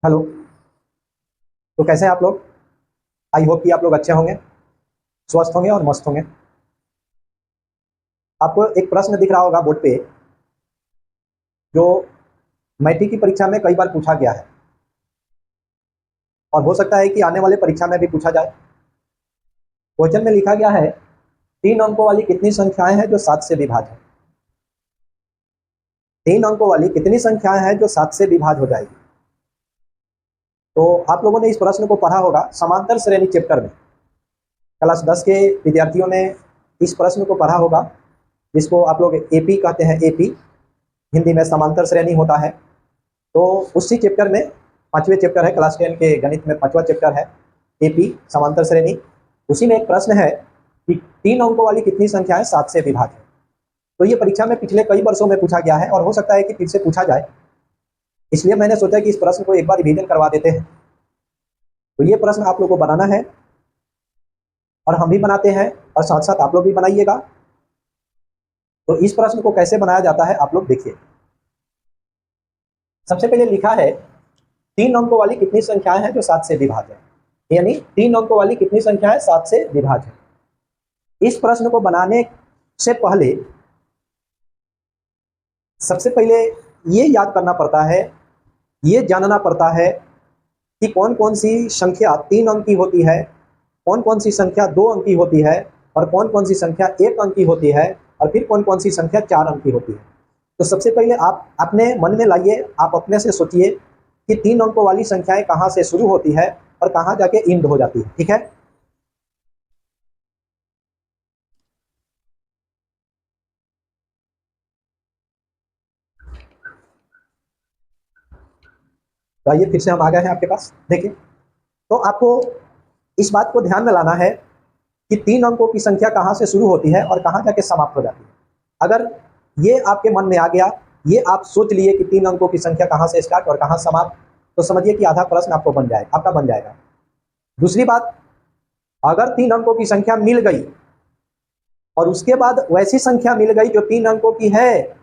Hello. तो कैसे हैं आप लोग? आई होप कि आप लोग अच्छे होंगे, स्वस्थ होंगे और मस्त होंगे। आपको एक प्रश्न दिख रहा होगा बोर्ड पे, जो मैट्रिक की परीक्षा में कई बार पूछा गया है और हो सकता है कि आने वाले परीक्षा में भी पूछा जाए। क्वेश्चन में लिखा गया है, 3 अंकों वाली कितनी संख्याएं हैं जो 7 से विभाज्य है? 3 अंकों वाली कितनी संख्याएं हैं जो 7 से विभाज्य हो जाएगी? तो आप लोगों ने इस प्रश्न को पढ़ा होगा समांतर श्रेणी चैप्टर में। क्लास 10 के विद्यार्थियों ने इस प्रश्न को पढ़ा होगा, जिसको आप लोग एपी कहते हैं। एपी हिंदी में समांतर श्रेणी होता है। तो उसी चैप्टर में 5वें चैप्टर है, क्लास 10 के गणित में 5वां चैप्टर है एपी समांतर श्रेणी। उसी में एक प्रश्न है कि 3 अंकों वाली कितनी संख्याएं 7 से विभाज्य है। तो ये परीक्षा में पिछले कई वर्षों में पूछा गया है और हो सकता है कि फिर से पूछा जाए, इसलिए मैंने सोचा कि इस प्रश्न को एक बार रिवीजन करवा देते हैं। तो ये प्रश्न आप लोग को बनाना है और हम भी बनाते हैं और साथ साथ आप लोग भी बनाइएगा। तो इस प्रश्न को कैसे बनाया जाता है आप लोग देखिए। सबसे पहले लिखा है 3 अंकों वाली कितनी संख्याएं हैं जो 7 से विभाज्य है, यानी 3 अंकों वाली कितनी संख्याएं 7 से विभाज्य है। इस प्रश्न को बनाने से पहले सबसे पहले ये याद करना पड़ता है, ये जानना पड़ता है कि कौन कौन सी संख्या 3 अंक की होती है, कौन कौन सी संख्या 2 अंक की होती है और कौन कौन सी संख्या 1 अंक की होती है और फिर कौन कौन सी संख्या 4 अंक की होती है। तो सबसे पहले आप अपने मन में लाइए, आप अपने से सोचिए कि 3 अंकों वाली संख्याएं कहाँ से शुरू होती है और कहाँ जाके इंड हो जाती है। ठीक है, तो आइए फिर से हम आ गए हैं आपके पास। देखिए, तो आपको इस बात को ध्यान में लाना है कि 3 अंकों की संख्या कहाँ से शुरू होती है और कहाँ जाके समाप्त हो जाती है। अगर ये आपके मन में आ गया, ये आप सोच लिए कि 3 अंकों की संख्या कहाँ से स्टार्ट और कहाँ समाप्त, तो समझिए कि आधा प्रश्न आपको बन जाएगा, आपका बन जाएगा। दूसरी बात, अगर 3 अंकों की संख्या मिल गई और उसके बाद वैसी संख्या मिल गई जो 3 अंकों की है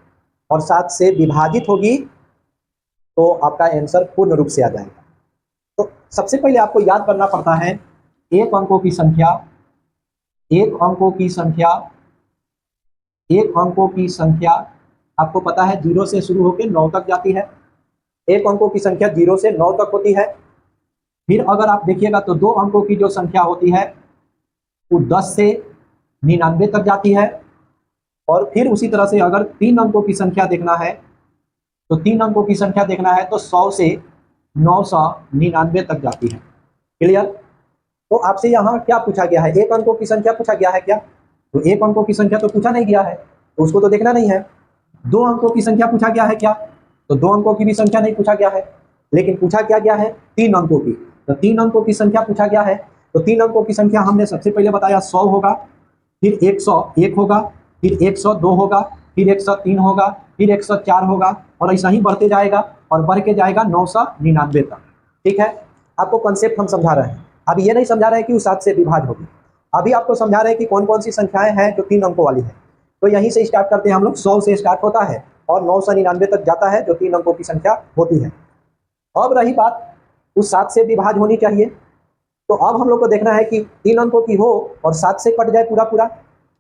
और 7 से विभाजित होगी, तो आपका आंसर पूर्ण रूप से आ जाएगा। तो सबसे पहले आपको याद करना पड़ता है, एक अंकों की संख्या, एक अंकों की संख्या, एक अंकों की संख्या आपको पता है 0 से शुरू होकर 9 तक जाती है। एक अंकों की संख्या 0 से 9 तक होती है। फिर अगर आप देखिएगा तो 2 अंकों की जो संख्या होती है वो 10 से 99 तक जाती है। और फिर उसी तरह से अगर 3 अंकों की संख्या देखना है तो 3 अंकों की संख्या देखना है तो 100 से 999 तक जाती है। क्लियर? तो आपसे यहाँ क्या पूछा गया है, 1 अंकों की संख्या पूछा गया है क्या? तो 1 अंकों की संख्या तो पूछा नहीं गया है, तो उसको तो देखना नहीं है। 2 अंकों की संख्या पूछा गया है क्या? तो 2 अंकों की भी संख्या नहीं पूछा गया है, लेकिन पूछा क्या गया है 3 अंकों की। तो 3 अंकों की संख्या पूछा गया है। तो 3 अंकों की संख्या हमने सबसे पहले बताया 100 होगा, फिर 101 होगा, फिर 102 होगा, फिर 103 होगा, फिर 104 होगा और ऐसा ही बढ़ते जाएगा और बढ़ के जाएगा 999 तक। ठीक है, आपको कॉन्सेप्ट हम समझा रहे हैं। अभी ये नहीं समझा रहे कि वो 7 से विभाज्य होगी, अभी आपको समझा रहे हैं कि कौन कौन सी संख्याएं हैं जो 3 अंकों वाली है। तो यहीं से स्टार्ट करते हैं हम लोग, 100 से स्टार्ट होता है और 999 तक जाता है, जो 3 अंकों की संख्या होती है। अब रही बात उस 7 से विभाज्य होनी चाहिए, तो अब हम लोग को देखना है कि 3 अंकों की हो और 7 से कट जाए पूरा पूरा।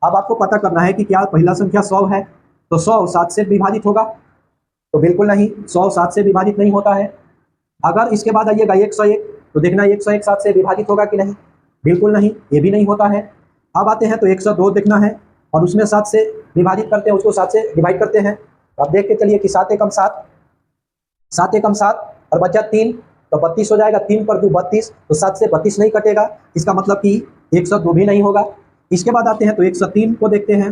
अब आपको पता करना है कि क्या पहला संख्या 100 है तो 100 7 से विभाजित होगा? तो बिल्कुल नहीं, 100 7 से विभाजित नहीं होता है। अगर इसके बाद आइएगा 101, तो देखना 101 7 से विभाजित होगा कि नहीं? बिल्कुल नहीं, ये भी नहीं होता है। अब आते हैं तो 102 देखना है और उसमें 7 से विभाजित करते हैं, उसको 7 से डिवाइड करते हैं। तो अब देख के चलिए कि 7 एकम 7, 7 एकम 7 और बचा 3, तो 32 हो जाएगा। 3 पर 2 32, तो 7 से 32 नहीं कटेगा, इसका मतलब कि 102 भी नहीं होगा। इसके बाद आते हैं तो 103 को देखते हैं,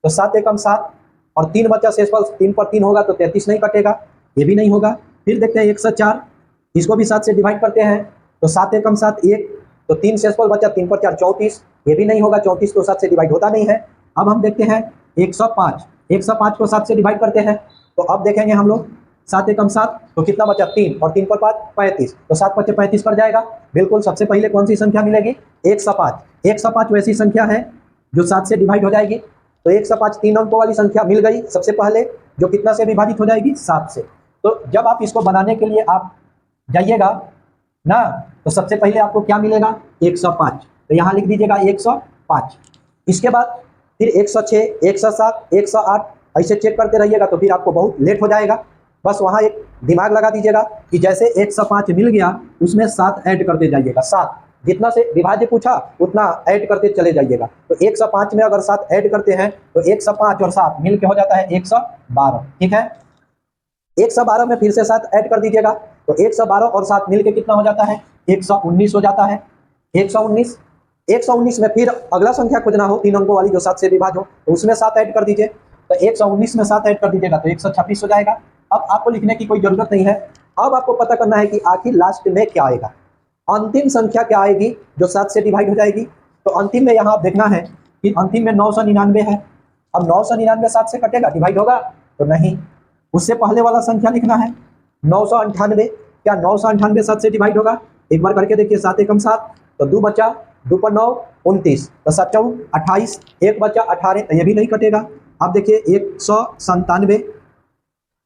तो 7 एकम 7 और 3 बचा शेषफल, 3 पर 3 होगा तो 33 नहीं कटेगा, ये भी नहीं होगा। फिर देखते हैं 104, इसको भी 7 से डिवाइड करते हैं, तो 7 एकम 7 1, तो 3 शेषफल बचा, 3 पर 4 34, ये भी नहीं होगा, 34 तो 7 से डिवाइड होता नहीं है। अब हम देखते हैं 105, 105 को 7 से डिवाइड करते हैं, तो अब देखेंगे हम लोग 7 एकम 7, तो कितना बचा 3 और 3 पर 5 35, तो 7 बचे 35 पर जाएगा। बिल्कुल सबसे पहले कौन सी संख्या मिलेगी? 105। 105 वैसी संख्या है जो 7 से डिवाइड हो जाएगी, तो 105 3 अंकों वाली संख्या मिल गई सबसे पहले, जो कितना से विभाजित हो जाएगी? 7 से। तो जब आप इसको बनाने के लिए आप जाइएगा ना, तो सबसे पहले आपको क्या मिलेगा 105, तो यहाँ लिख दीजिएगा 105। इसके बाद फिर 106, 107, 108 ऐसे चेक करते रहिएगा, तो फिर आपको बहुत लेट हो जाएगा। बस वहाँ एक दिमाग लगा दीजिएगा कि जैसे 105 मिल गया उसमें 7 ऐड करते जाइएगा, 7 जितना से विभाज्य पूछा उतना ऐड करते चले जाइएगा। तो 105 में अगर 7 ऐड करते हैं तो 105 और 7 मिल के हो जाता है 112, ठीक है। 112 में फिर से 7 ऐड कर दीजिएगा, तो 112 और 7 मिल के कितना हो जाता है 119 हो जाता है। 119, 119 में फिर अगला संख्या खोजना हो 3 अंकों वाली जो 7 से विभाज्य हो, तो उसमें 7 ऐड कर दीजिए, तो 119 में 7 ऐड कर दीजिएगा तो 126 हो जाएगा। अब आपको लिखने की कोई जरूरत नहीं है, अब आपको पता करना है कि आखिर लास्ट में क्या आएगा, अंतिम संख्या क्या आएगी जो 7 से डिवाइड हो जाएगी। तो अंतिम में यहाँ आप देखना है कि अंतिम में 999 है। अब 999 7 से कटेगा, डिवाइड होगा तो नहीं, उससे पहले वाला संख्या लिखना है 998। क्या 998 7 से डिवाइड होगा, एक बार करके देखिए, 7 एकम 7, तो 2 बचा, 2 पर 9 29, तो 7 चौक 28, 1 बचा 18, तो ये भी नहीं कटेगा। अब देखिए 197,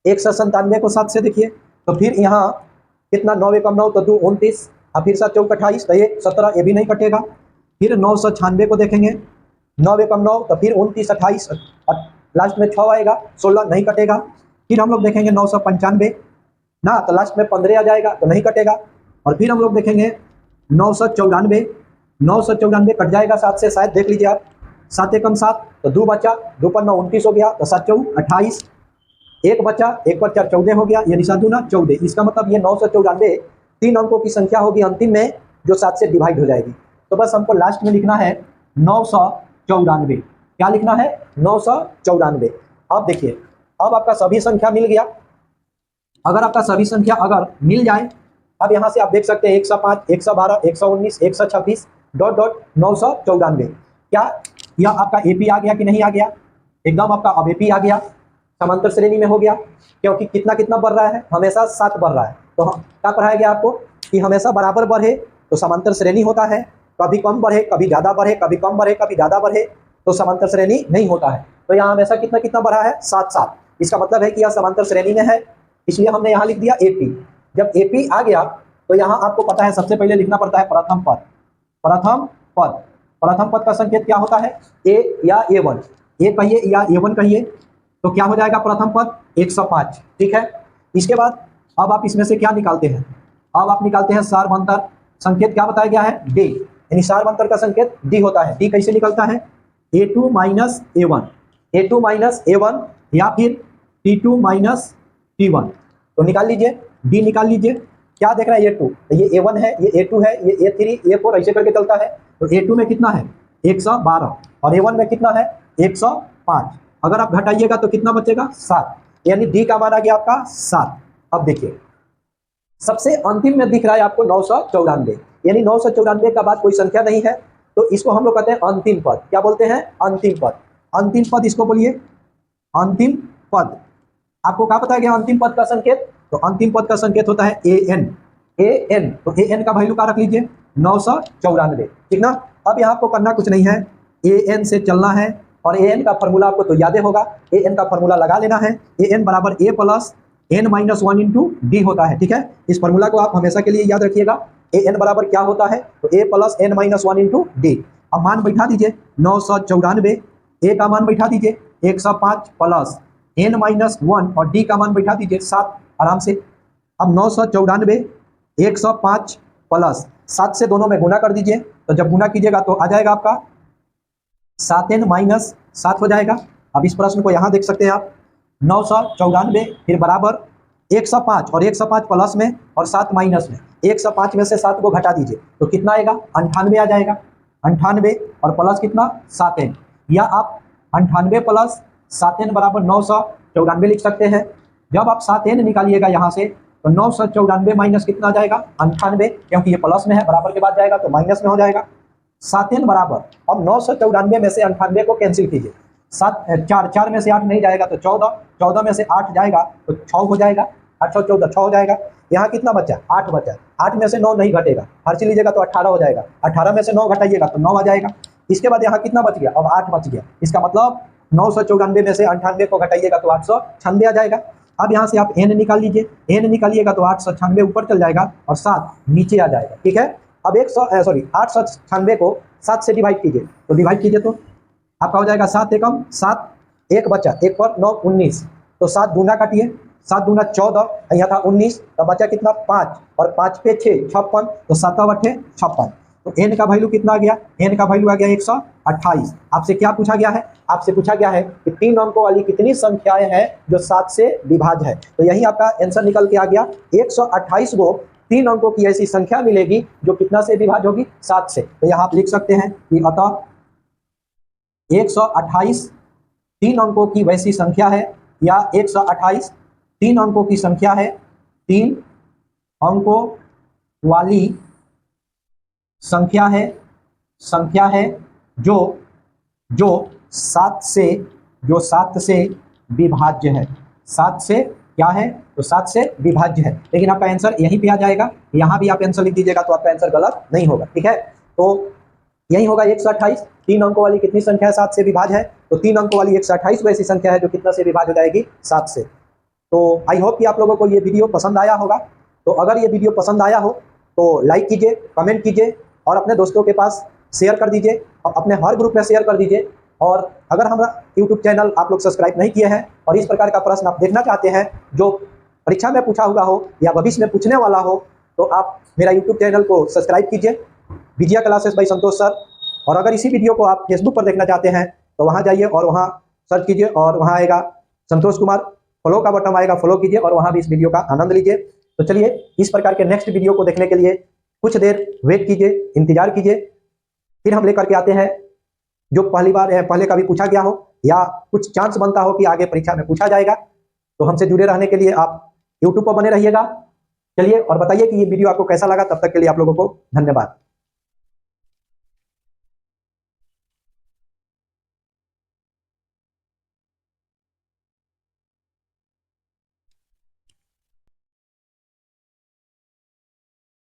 197 को 7 से देखिए, तो फिर यहाँ कितना 9 एकम 9, तो 2 29, अब फिर 7 चौक 28, तो ये 17, ये भी नहीं कटेगा। फिर 996 को देखेंगे, 9 एकम 9, तो फिर 29 28, लास्ट में 6 आएगा, 16 नहीं कटेगा। फिर हम लोग देखेंगे 995 ना, तो लास्ट में 15 आ जाएगा तो नहीं कटेगा। और फिर हम लोग देखेंगे 994, 994 कट जाएगा 7 से, शायद देख लीजिए आप, 7 एकम 7, तो 2 बचा, 2 पर 9 29 हो गया, तो 7 चौक 28, 1 बचा, 1 पर 4 14 हो गया, ये निशान दूना 14। इसका मतलब ये 994 3 अंकों की संख्या होगी अंतिम में जो 7 से डिवाइड हो जाएगी। तो बस हमको लास्ट में लिखना है 994। क्या लिखना है 994। अब देखिए, अब आपका सभी संख्या मिल गया। अगर आपका सभी संख्या अगर मिल जाए, अब यहाँ से आप देख सकते हैं 105, 112, 119, 126 डॉट डॉट 994। क्या यह आपका एपी आ गया कि नहीं आ गया, एकदम आपका अब एपी आ गया, समांतर श्रेणी में हो गया, क्योंकि कितना कितना बढ़ रहा है, हमेशा 7 बढ़ रहा है। तो क्या पढ़ाया गया आपको कि हमेशा बराबर बढ़े तो समांतर श्रेणी होता है, कभी कम बढ़े कभी ज़्यादा बढ़े, कभी कम बढ़े कभी ज़्यादा बढ़े तो समांतर श्रेणी नहीं होता है। तो यहाँ हमेशा कितना कितना बढ़ा है 7 7, इसका मतलब है कि यह समांतर श्रेणी में है, इसलिए हमने यहाँ लिख दिया एपी। जब एपी आ गया तो यहाँ आपको पता है सबसे पहले लिखना पड़ता है प्रथम पद। प्रथम पद, प्रथम पद का संकेत क्या होता है, ए या ए1, ए कहिए या ए1 कहिए, तो क्या हो जाएगा प्रथम पद 105, ठीक है। इसके बाद अब आप इसमें से क्या निकालते हैं, अब आप निकालते हैं सार्वभौमता। संकेत क्या बताया गया है डी, यानी सार्वभौमता का संकेत डी होता है। डी कैसे निकलता है a2 minus a1, a2 minus a1 या फिर t2 माइनस t1, तो निकाल लीजिए, डी निकाल लीजिए। क्या देख रहा है a2, तो ये a1 है, ये a2 है, ये a3 a4 ऐसे करके चलता है। तो a2 में कितना है 112 और a1 में कितना है 105, अगर आप घटाइएगा तो कितना बचेगा 7, यानी डी का मान आ गया आपका 7। अब देखिए सबसे अंतिम में दिख रहा है आपको 994, यानी 994 का बाद कोई संख्या नहीं है, तो इसको हम लोग कहते हैं अंतिम पद। क्या बोलते हैं अंतिम पद, अंतिम पद इसको बोलिए अंतिम पद। आपको क्या बताया गया अंतिम पद का संकेत, तो अंतिम पद का संकेत होता है an, an, तो an का वैल्यू क्या रख लीजिए 994, ठीक ना। अब यहाँ आपको करना कुछ नहीं है, an से चलना है, और an का फॉर्मूला आपको तो याद होगा, an का फॉर्मूला लगा लेना है, an बराबर a plus n minus 1 into D होता है, ठीक है। इस फॉर्मूला को आप हमेशा के लिए याद रखिएगा, an बराबर क्या होता है, तो a plus n minus 1 into D. अब मान बैठा दीजिए 994, a का मान बैठा दीजिए 105 प्लस n माइनस 1 और d का मान बैठा दीजिए 7 आराम से। अब 994 105 प्लस 7 से दोनों में गुना कर दीजिए, तो जब गुना कीजिएगा तो आ जाएगा आपका 7n माइनस 7 हो जाएगा। अब इस प्रश्न को यहाँ देख सकते हैं आप, 994 फिर बराबर 105 और 105 प्लस में और 7 माइनस में, 105 में से 7 को घटा दीजिए तो कितना आएगा 98 आ जाएगा, 98 और प्लस कितना 7n, या आप 98 प्लस 7n बराबर 994 लिख सकते हैं। जब आप 7n निकालिएगा यहाँ से तो 994 माइनस कितना आ जाएगा 98, क्योंकि ये प्लस में है, बराबर के बाद जाएगा तो माइनस में हो जाएगा 7n बराबर। अब 994 में से 98 को कैंसिल कीजिए, 4 में से 8 नहीं जाएगा तो 14, 14 में से 8 जाएगा तो 6 हो जाएगा, 8 14 6 हो जाएगा। यहाँ कितना बचा 8 बचा, 8 में से 9 नहीं घटेगा, हर चीज लीजिएगा तो 18 हो जाएगा, 18 में से 9 घटाइएगा तो 9 आ जाएगा। इसके बाद यहाँ कितना बच गया, अब 8 बच गया, इसका मतलब 994 में से 98 को घटाइएगा तो 896 आ जाएगा। अब यहाँ से आप n निकाल लीजिए, n निकालिएगा तो 896 ऊपर चल जाएगा और 7 नीचे आ जाएगा, ठीक है। अब 896 को 7 से डिवाइड कीजिए, तो डिवाइड कीजिए तो आपका हो जाएगा 7 एकम 7, एक बचा, एक पर 9 19, तो 7 दूना काटिए, 7 दूना 14, यहाँ था 19, तो बचा कितना 5 और 5 पे 6 56, तो 7 8 56। तो n का वैल्यू कितना आ गया, n का वैल्यू आ गया 128। आपसे क्या पूछा गया है, आपसे पूछा गया है कि 3 अंकों वाली कितनी संख्याएं हैं जो 7 से विभाज्य है। तो यही आपका आंसर निकल के आ गया, 128 को 3 अंकों की ऐसी संख्या मिलेगी जो कितना से विभाज्य होगी, 7 से। तो यहाँ आप लिख सकते हैं कि अतः 128 3 अंकों की वैसी संख्या है, या 128 3 अंकों की संख्या है, 3 अंकों वाली संख्या है जो 7 से विभाज्य है। 7 से क्या है, तो 7 से विभाज्य है। लेकिन आपका आंसर यहीं पे आ जाएगा, यहाँ भी आप आंसर लिख दीजिएगा तो आपका आंसर गलत नहीं होगा, ठीक है। तो यही होगा 128, 3 अंकों वाली कितनी संख्या है, 7 से विभाज्य है। तो 3 अंकों वाली 128 ऐसी संख्या है जो कितना से विभाज्य हो जाएगी, 7 से। तो आई होप कि आप लोगों को ये वीडियो पसंद आया होगा। तो अगर ये वीडियो पसंद आया हो तो लाइक कीजिए, कमेंट कीजिए और अपने दोस्तों के पास शेयर कर दीजिए, और अपने हर ग्रुप में शेयर कर दीजिए। और अगर हमारा यूट्यूब चैनल आप लोग सब्सक्राइब नहीं किए हैं और इस प्रकार का प्रश्न आप देखना चाहते हैं जो परीक्षा में पूछा हुआ हो या भविष्य में पूछने वाला हो, तो आप मेरा यूट्यूब चैनल को सब्सक्राइब कीजिए, विजया क्लासेस बाय संतोष सर। और अगर इसी वीडियो को आप फेसबुक पर देखना चाहते हैं तो वहाँ जाइए और वहाँ सर्च कीजिए और वहाँ आएगा संतोष कुमार, फॉलो का बटन आएगा, फॉलो कीजिए और वहाँ भी इस वीडियो का आनंद लीजिए। तो चलिए इस प्रकार के नेक्स्ट वीडियो को देखने के लिए कुछ देर वेट कीजिए, इंतजार कीजिए, फिर हम लेकर के आते हैं जो पहली बार पहले कभी पूछा गया हो या कुछ चांस बनता हो कि आगे परीक्षा में पूछा जाएगा। तो हमसे जुड़े रहने के लिए आप यूट्यूब पर बने रहिएगा। चलिए और बताइए कि ये वीडियो आपको कैसा लगा। तब तक के लिए आप लोगों को धन्यवाद।